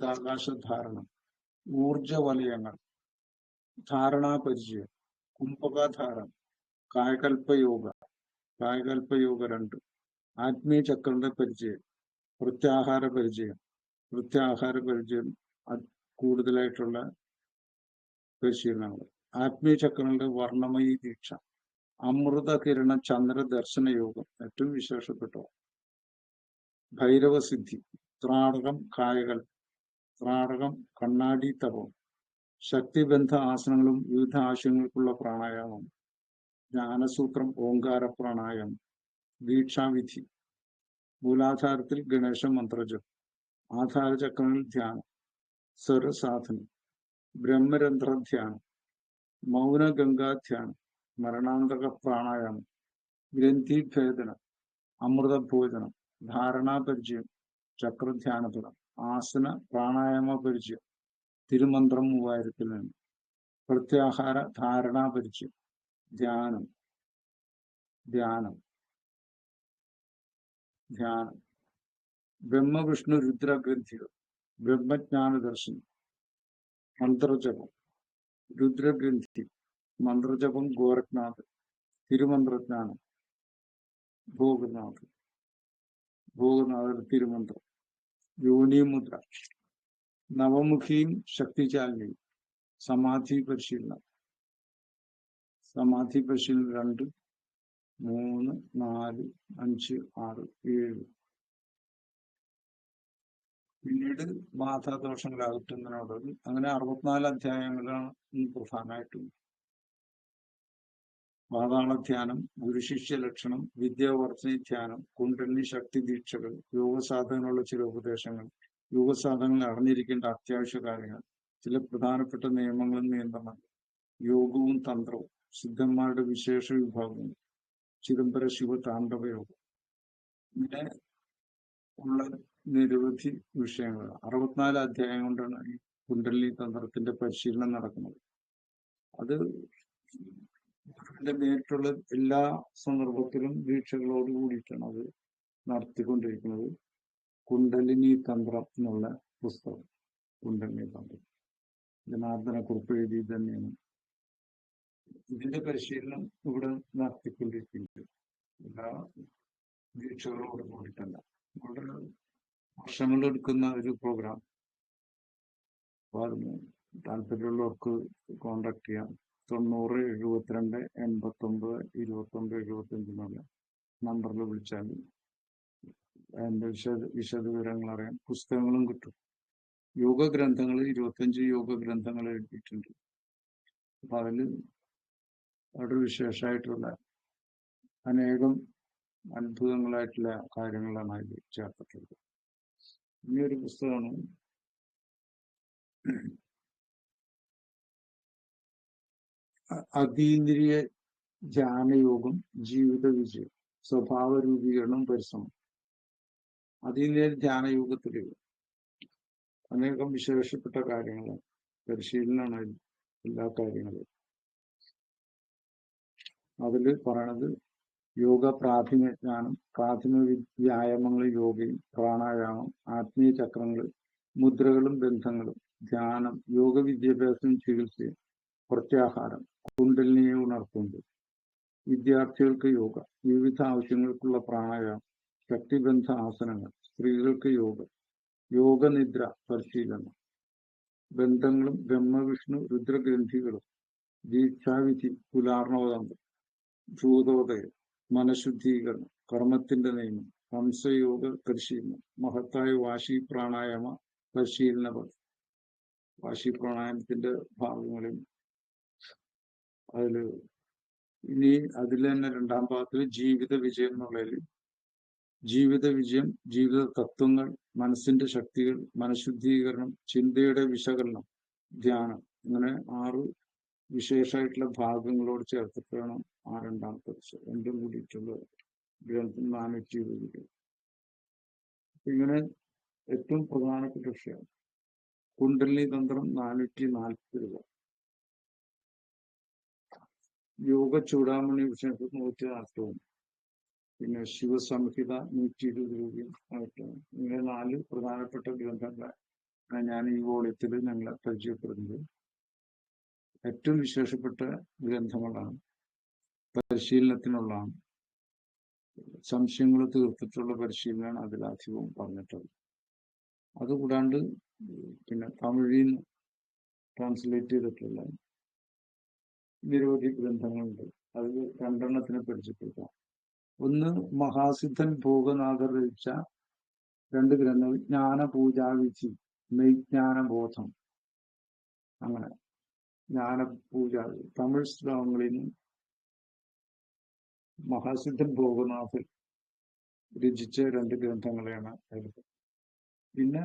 ചിതാകാശധാരണം, ഊർജവലയങ്ങൾ, ധാരണാപരിചയം, കുംഭകാധാരം, കായകൽപ്പയോഗ, കായകൽപ്പയോഗ 2, ആത്മീയ ചക്രന്റെ പരിചയം, പ്രത്യാഹാര പരിചയം, പ്രത്യാഹാര പരിചയം കൂടുതലായിട്ടുള്ള പരിശീലനങ്ങൾ, ആത്മീയ ചക്രങ്ങളുടെ വർണ്ണമയി ദീക്ഷ, അമൃത കിരണ ചന്ദ്ര ദർശന യോഗം ഏറ്റവും വിശേഷപ്പെട്ട, ഭൈരവസിദ്ധി, ത്രാടകം കായകൾ, ത്രാടകം കണ്ണാടി തപം, ശക്തിബന്ധ ആസനങ്ങളും വിവിധ ആശയങ്ങൾക്കുള്ള പ്രാണായാമം, ജ്ഞാനസൂത്രം ഓങ്കാര പ്രാണായാമം, ദീക്ഷാവിധി, മൂലാധാരത്തിൽ ഗണേശ മന്ത്രജപം, ആധാരചക്രങ്ങളിൽ ധ്യാനം, സ്വരസാധനം, ബ്രഹ്മരന്ധ്ര ധ്യാനം, മൗനഗംഗാധ്യാനം, മരണാന്തക പ്രാണായാമം, ഗ്രന്ഥിഭേദനം, അമൃതഭോജനം, ധാരണാപരിചയം, ചക്രധ്യാനഫലം, ആസന പ്രാണായാമ പരിചയം, തിരുമന്ത്രം 3000 പ്രത്യാഹാര ധാരണാപരിചയം, ധ്യാനം ധ്യാനം ധ്യാനം, ബ്രഹ്മവിഷ്ണു രുദ്രഗ്രന്ഥികൾ, ബ്രഹ്മജ്ഞാന ദർശനം, മന്ത്രജപം, രുദ്രഗ്രന്ഥി, മന്ത്രജപം ഗോരഖ്നാഥ്, തിരുമന്ത്രജ്ഞാനം, ഭോഗനാഥ്, ഭോഗനാഥ തിരുമന്ത്രം, യോനിമുദ്ര, നവമുഖിയും ശക്തിചാലിനിയും, സമാധി പരിശീലനം, സമാധി പരിശീലനം 2, 3, 4, 5, 6, 7. പിന്നീട് ബാധാദോഷങ്ങൾ അകറ്റുന്നതിനോടത് അങ്ങനെ 64 അധ്യായങ്ങളാണ് പ്രധാനമായിട്ടും. പാതാളധ്യാനം, ഗുരുശിഷ്യ ലക്ഷണം, വിദ്യാവർദ്ധന ധ്യാനം, കുണ്ടലിനി ശക്തി ദീക്ഷകൾ, യോഗസാധനങ്ങളുള്ള ചില ഉപദേശങ്ങൾ, യോഗസാധനങ്ങൾ അറിഞ്ഞിരിക്കേണ്ട അത്യാവശ്യ കാര്യങ്ങൾ, ചില പ്രധാനപ്പെട്ട നിയമങ്ങളും നിയന്ത്രണങ്ങൾ, യോഗവും തന്ത്രവും, സിദ്ധന്മാരുടെ വിശേഷ വിഭാഗങ്ങൾ, ചിദംബര ശിവ താണ്ഡവ യോഗം, ഇങ്ങനെ ഉള്ള നിരവധി വിഷയങ്ങൾ. 64 അധ്യായം കൊണ്ടാണ് ഈ കുണ്ടലിനി തന്ത്രത്തിന്റെ പരിശീലനം നടക്കുന്നത്. അത് നേരിട്ടുള്ള എല്ലാ സന്ദർഭത്തിലും ദീക്ഷകളോട് കൂടിയിട്ടാണ് അത് നടത്തിക്കൊണ്ടിരിക്കുന്നത്. കുണ്ടലിനി തന്ത്രം എന്നുള്ള പുസ്തകം, കുണ്ടലിനി തന്ത്രം ജനാർദ്ദനക്കുറിപ്പ് എഴുതി തന്നെയാണ്. ഇതിന്റെ പരിശീലനം ഇവിടെ നടത്തിക്കൊണ്ടിരിക്കുന്നത് എല്ലാ ദീക്ഷകളോട് കൂടിയിട്ടല്ല. വളരെ വർഷങ്ങളെടുക്കുന്ന ഒരു പ്രോഗ്രാം. അപ്പൊ അതിന് താല്പര്യമുള്ളവർക്ക് കോണ്ടാക്ട് ചെയ്യാം. 90 72 89 29 75 നമ്പറിൽ വിളിച്ചാൽ അതിന്റെ വിശദവിവരങ്ങൾ അറിയാം. പുസ്തകങ്ങളും കിട്ടും. യോഗ ഗ്രന്ഥങ്ങൾ 25 യോഗ ഗ്രന്ഥങ്ങൾ എഴുതിയിട്ടുണ്ട്. അപ്പൊ അതിൽ വളരെ വിശേഷമായിട്ടുള്ള അനേകം അത്ഭുതങ്ങളായിട്ടുള്ള കാര്യങ്ങളാണ് അതിൽ ചേർത്തിട്ടുള്ളത്. ഈ ഒരു പുസ്തകമാണ് അതീന്ദ്രിയ ധ്യാനയോഗം, ജീവിത വിജയം, സ്വഭാവ രൂപീകരണം, പരിശ്രമം. അതീന്ദ്രിയ ധ്യാനയോഗത്തില് അനേകം വിശേഷപ്പെട്ട കാര്യങ്ങളാണ്, പരിശീലനമാണ് എല്ലാ കാര്യങ്ങളും. അതില് പറയണത് യോഗ പ്രാഥമിക ജ്ഞാനം, പ്രാഥമിക വ്യായാമങ്ങൾ, യോഗയും പ്രാണായാമം, ആത്മീയ ചക്രങ്ങൾ, മുദ്രകളും ബന്ധങ്ങളും, ധ്യാനം, യോഗ വിദ്യാഭ്യാസം, ചികിത്സയും, പ്രത്യാഹാരം, കുണ്ടലിനിയെ ഉണർത്തുന്നത്, വിദ്യാർത്ഥികൾക്ക് യോഗ, വിവിധ ആവശ്യങ്ങൾക്കുള്ള പ്രാണായാമം, ശക്തിബന്ധ ആസനങ്ങൾ, സ്ത്രീകൾക്ക് യോഗ, യോഗനിദ്ര പരിശീലനം, ബന്ധങ്ങളും ബ്രഹ്മവിഷ്ണു രുദ്രഗ്രന്ഥികളും, ദീക്ഷാവിധി, പുലാർണവതന്ത്രം, ഭൂതോദയം, മനഃശുദ്ധീകരണം, കർമ്മത്തിന്റെ നിയമം, ഹംസയോഗ പരിശീലനം, മഹത്തായ വാശി പ്രാണായാമ പരിശീലന വാശി പ്രാണായാമത്തിന്റെ ഭാഗങ്ങളിൽ അതില് ഇനി അതിൽ തന്നെ 2ാം ഭാഗത്തിൽ ജീവിത വിജയം എന്നുള്ളതിൽ ജീവിത വിജയം, ജീവിത തത്വങ്ങൾ, മനസ്സിന്റെ ശക്തികൾ, മനഃശുദ്ധീകരണം, ചിന്തയുടെ വിശകലനം, ധ്യാനം, അങ്ങനെ 6 വിശേഷമായിട്ടുള്ള ഭാഗങ്ങളോട് ചേർത്തിട്ടാണ് ആ 2ാമത്തെ രണ്ടും കൂടിയിട്ടുള്ള ഗ്രന്ഥം 420. ഇങ്ങനെ ഏറ്റവും പ്രധാനപ്പെട്ട വിഷയം കുണ്ടലിനി തന്ത്രം 440 രൂപ. യോഗ ചൂടാമണി വിഷയത്തിൽ 140, പിന്നെ ശിവസംഹിത 120 രൂപയും ആയിട്ടാണ്. ഇങ്ങനെ 4 പ്രധാനപ്പെട്ട ഗ്രന്ഥങ്ങളെ ഞാൻ ഈ വോളിയത്തിൽ ഞങ്ങളെ പരിചയപ്പെടുന്നത് ഏറ്റവും വിശേഷപ്പെട്ട ഗ്രന്ഥങ്ങളാണ്, പരിശീലനത്തിനുള്ളതാണ്, സംശയങ്ങൾ തീർത്തിട്ടുള്ള പരിശീലനമാണ് അതിലധികവും പറഞ്ഞിട്ടുള്ളത്. അതുകൂടാണ്ട് പിന്നെ തമിഴിൽ നിന്ന് ട്രാൻസ്ലേറ്റ് ചെയ്തിട്ടുള്ള നിരവധി ഗ്രന്ഥങ്ങളുണ്ട്. അത് രണ്ടെണ്ണത്തിനെ പരിചയപ്പെടുത്താം. ഒന്ന് മഹാസിദ്ധൻ ഭോഗനാഥർ രചിച്ച 2 ഗ്രന്ഥങ്ങൾ, ജ്ഞാനപൂജാവിധി, മെയ്ജ്ഞാനബോധം. അങ്ങനെ ജ്ഞാനപൂജ തമിഴ് ശ്ലോകങ്ങളിൽ നിന്ന് മഹാസിദ്ധൻ ഭോഗനാഥൻ രചിച്ച 2 ഗ്രന്ഥങ്ങളെയാണ് എഴുതുന്നത്. പിന്നെ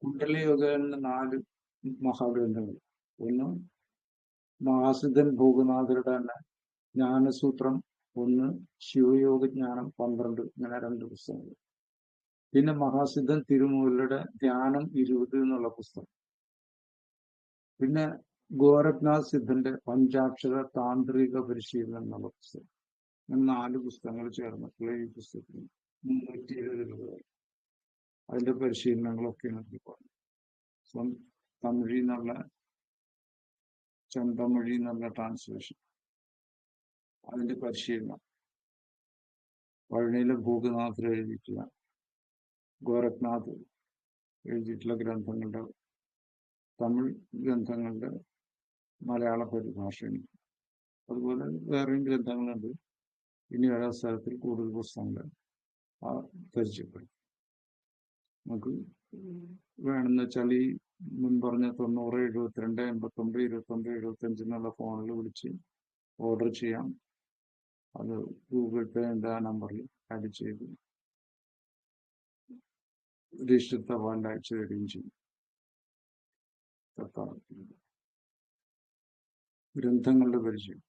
കുണ്ടലയോഗയുടെ 4 മഹാഗ്രന്ഥങ്ങൾ. ഒന്ന് മഹാസിദ്ധൻ ഭോഗനാഥരുടെ തന്നെ ജ്ഞാനസൂത്രം, ഒന്ന് ശിവയോഗ ജ്ഞാനം 12, ഇങ്ങനെ 2 പുസ്തകങ്ങൾ. പിന്നെ മഹാസിദ്ധൻ തിരുമൂലരുടെ ധ്യാനം 20 എന്നുള്ള പുസ്തകം. പിന്നെ ഗോരഖ്നാഥ് സിദ്ധന്റെ പഞ്ചാക്ഷര താന്ത്രിക പരിശീലനം എന്നുള്ള പുസ്തകം. അങ്ങനെ 4 പുസ്തകങ്ങൾ ചേർന്നിട്ടുള്ള ഈ പുസ്തകത്തിന് 320 രൂപ. അതിന്റെ പരിശീലനങ്ങളൊക്കെ പറഞ്ഞു. തമിഴിൽ നിന്നുള്ള ചെന്തമിഴി എന്നുള്ള ട്രാൻസ്ലേഷൻ, അതിന്റെ പരിശീലനം, പഴനിയിലെ ഭൂഗനാഥർ എഴുതിയിട്ടുള്ള, ഗോരഖ്നാഥ് എഴുതിയിട്ടുള്ള ഗ്രന്ഥങ്ങളുടെ, തമിഴ് ഗ്രന്ഥങ്ങളുടെ മലയാള പരിഭാഷയുണ്ട്. അതുപോലെ വേറെയും ഗ്രന്ഥങ്ങളുണ്ട്. ഇനി ഓരോ സ്ഥലത്തിൽ കൂടുതൽ പുസ്തകങ്ങൾ പരിചയപ്പെടും. നമുക്ക് വേണമെന്ന് വെച്ചാൽ ഈ മുൻ പറഞ്ഞ 90 72 89 29 75 എന്നുള്ള ഫോണിൽ വിളിച്ച് ഓർഡർ ചെയ്യാം. അത് ഗൂഗിൾ പേ ഉണ്ട്, ആ നമ്പറിൽ ആഡ് ചെയ്ത് രജിസ്റ്റർ തപാലിൽ അയച്ചു തരികയും ചെയ്യും. ഗ്രന്ഥങ്ങളുടെ പരിചയം.